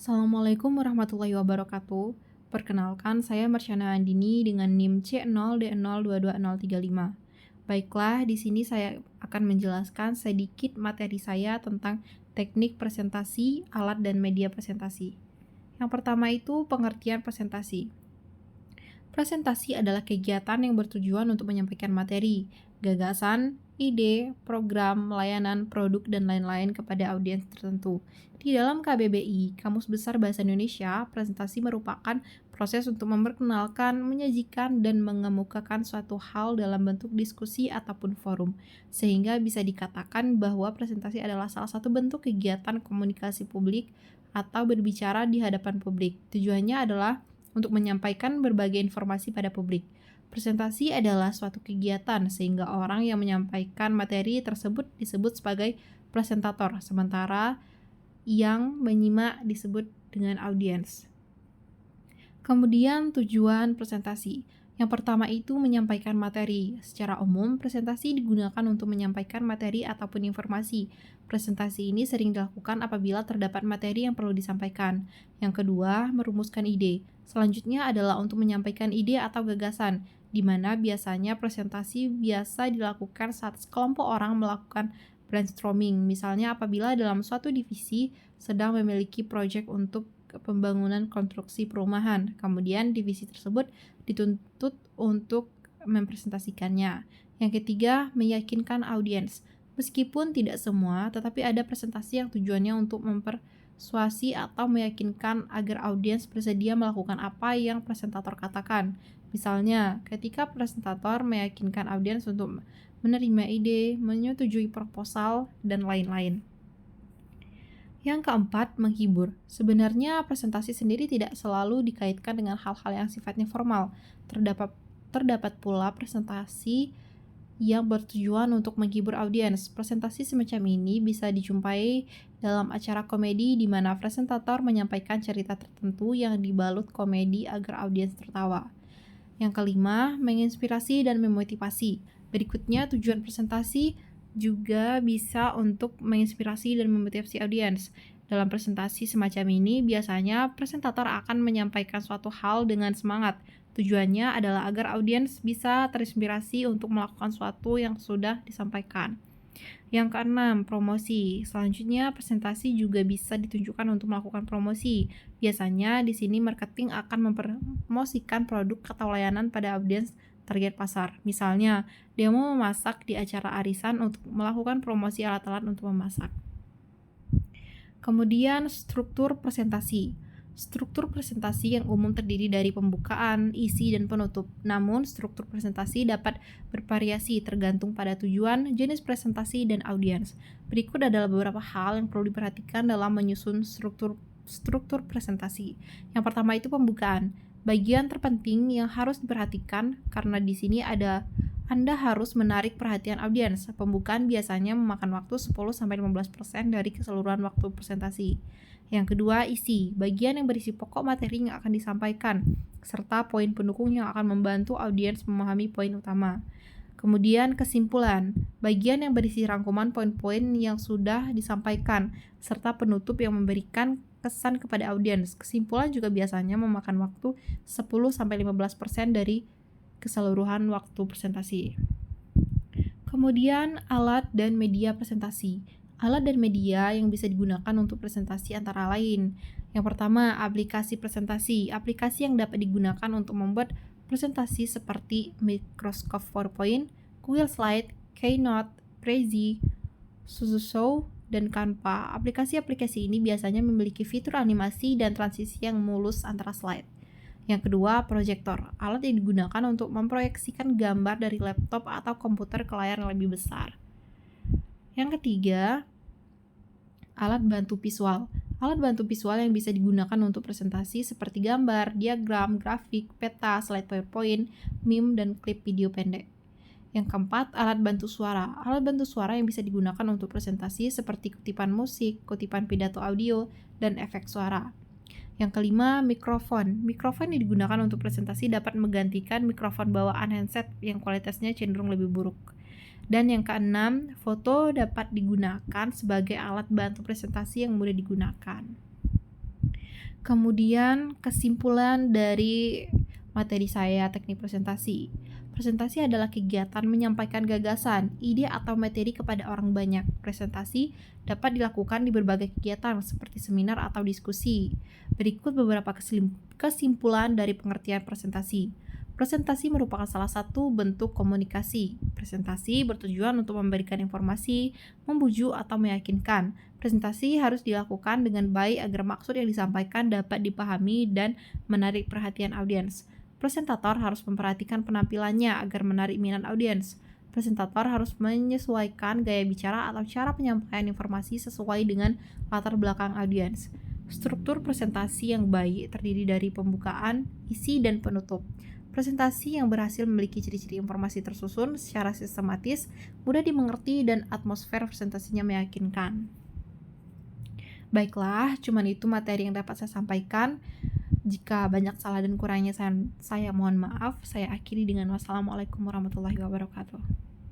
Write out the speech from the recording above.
Assalamualaikum warahmatullahi wabarakatuh. Perkenalkan, saya Marsyana Andini dengan NIM C0D022035. Baiklah, di sini saya akan menjelaskan sedikit materi saya tentang teknik presentasi, alat dan media presentasi. Yang pertama itu pengertian presentasi. Presentasi adalah kegiatan yang bertujuan untuk menyampaikan materi, gagasan, ide, program, layanan, produk, dan lain-lain kepada audiens tertentu. Di dalam KBBI, Kamus Besar Bahasa Indonesia, presentasi merupakan proses untuk memperkenalkan, menyajikan, dan mengemukakan suatu hal dalam bentuk diskusi ataupun forum, sehingga bisa dikatakan bahwa presentasi adalah salah satu bentuk kegiatan komunikasi publik atau berbicara di hadapan publik. Tujuannya adalah untuk menyampaikan berbagai informasi pada publik. Presentasi adalah suatu kegiatan sehingga orang yang menyampaikan materi tersebut disebut sebagai presentator, sementara yang menyimak disebut dengan audiens. Kemudian tujuan presentasi. Yang pertama itu menyampaikan materi. Secara umum, presentasi digunakan untuk menyampaikan materi ataupun informasi. Presentasi ini sering dilakukan apabila terdapat materi yang perlu disampaikan. Yang kedua, merumuskan ide. Selanjutnya adalah untuk menyampaikan ide atau gagasan, di mana biasanya presentasi biasa dilakukan saat sekelompok orang melakukan brainstorming. Misalnya apabila dalam suatu divisi sedang memiliki proyek untuk pembangunan konstruksi perumahan. Kemudian divisi tersebut dituntut untuk mempresentasikannya. Yang ketiga, meyakinkan audiens. Meskipun tidak semua, tetapi ada presentasi yang tujuannya untuk mempersuasi atau meyakinkan agar audiens bersedia melakukan apa yang presentator katakan. Misalnya, ketika presentator meyakinkan audiens untuk menerima ide, menyetujui proposal, dan lain-lain. Yang keempat, menghibur. Sebenarnya presentasi sendiri tidak selalu dikaitkan dengan hal-hal yang sifatnya formal. Terdapat pula presentasi yang bertujuan untuk menghibur audiens. Presentasi semacam ini bisa dijumpai dalam acara komedi di mana presentator menyampaikan cerita tertentu yang dibalut komedi agar audiens tertawa. Yang kelima, menginspirasi dan memotivasi. Berikutnya, tujuan presentasi juga bisa untuk menginspirasi dan memotivasi audiens. Dalam presentasi semacam ini, biasanya presentator akan menyampaikan suatu hal dengan semangat. Tujuannya adalah agar audiens bisa terinspirasi untuk melakukan sesuatu yang sudah disampaikan. Yang keenam, promosi. Selanjutnya, presentasi juga bisa ditunjukkan untuk melakukan promosi. Biasanya di sini marketing akan mempromosikan produk atau layanan pada audiens target pasar. Misalnya, demo memasak di acara arisan untuk melakukan promosi alat-alat untuk memasak. Kemudian, struktur presentasi. Struktur presentasi yang umum terdiri dari pembukaan, isi, dan penutup. Namun, struktur presentasi dapat bervariasi tergantung pada tujuan, jenis presentasi, dan audiens. Berikut adalah beberapa hal yang perlu diperhatikan dalam menyusun struktur presentasi. Yang pertama itu pembukaan. Bagian terpenting yang harus diperhatikan karena di sini Anda harus menarik perhatian audiens. Pembukaan biasanya memakan waktu 10-15% dari keseluruhan waktu presentasi. Yang kedua, isi. Bagian yang berisi pokok materi yang akan disampaikan, serta poin pendukung yang akan membantu audiens memahami poin utama. Kemudian, kesimpulan. Bagian yang berisi rangkuman poin-poin yang sudah disampaikan, serta penutup yang memberikan kesan kepada audiens. Kesimpulan juga biasanya memakan waktu 10-15% dari keseluruhan waktu presentasi. Kemudian, alat dan media presentasi. Alat dan media yang bisa digunakan untuk presentasi antara lain. Yang pertama, aplikasi presentasi. Aplikasi yang dapat digunakan untuk membuat presentasi seperti Microsoft PowerPoint, Google Slide, Keynote, Prezi, Slideshow, dan Canva. Aplikasi-aplikasi ini biasanya memiliki fitur animasi dan transisi yang mulus antara slide. Yang kedua, proyektor. Alat yang digunakan untuk memproyeksikan gambar dari laptop atau komputer ke layar yang lebih besar. Yang ketiga, alat bantu visual. Alat bantu visual yang bisa digunakan untuk presentasi seperti gambar, diagram, grafik, peta, slide PowerPoint, meme, dan klip video pendek. Yang keempat, alat bantu suara. Alat bantu suara yang bisa digunakan untuk presentasi seperti kutipan musik, kutipan pidato audio, dan efek suara. Yang kelima, mikrofon. Mikrofon yang digunakan untuk presentasi dapat menggantikan mikrofon bawaan handset yang kualitasnya cenderung lebih buruk. Dan yang keenam, foto dapat digunakan sebagai alat bantu presentasi yang mudah digunakan. Kemudian kesimpulan dari materi saya teknik presentasi. Presentasi adalah kegiatan menyampaikan gagasan, ide atau materi kepada orang banyak. Presentasi dapat dilakukan di berbagai kegiatan seperti seminar atau diskusi. Berikut beberapa kesimpulan dari pengertian presentasi. Presentasi merupakan salah satu bentuk komunikasi. Presentasi bertujuan untuk memberikan informasi, membujuk atau meyakinkan. Presentasi harus dilakukan dengan baik agar maksud yang disampaikan dapat dipahami dan menarik perhatian audiens. Presentator harus memperhatikan penampilannya agar menarik minat audiens. Presentator harus menyesuaikan gaya bicara atau cara penyampaian informasi sesuai dengan latar belakang audiens. Struktur presentasi yang baik terdiri dari pembukaan, isi, dan penutup. Presentasi yang berhasil memiliki ciri-ciri informasi tersusun secara sistematis, mudah dimengerti, dan atmosfer presentasinya meyakinkan. Baiklah, cuman itu materi yang dapat saya sampaikan. Jika banyak salah dan kurangnya saya mohon maaf. Saya akhiri dengan wassalamualaikum warahmatullahi wabarakatuh.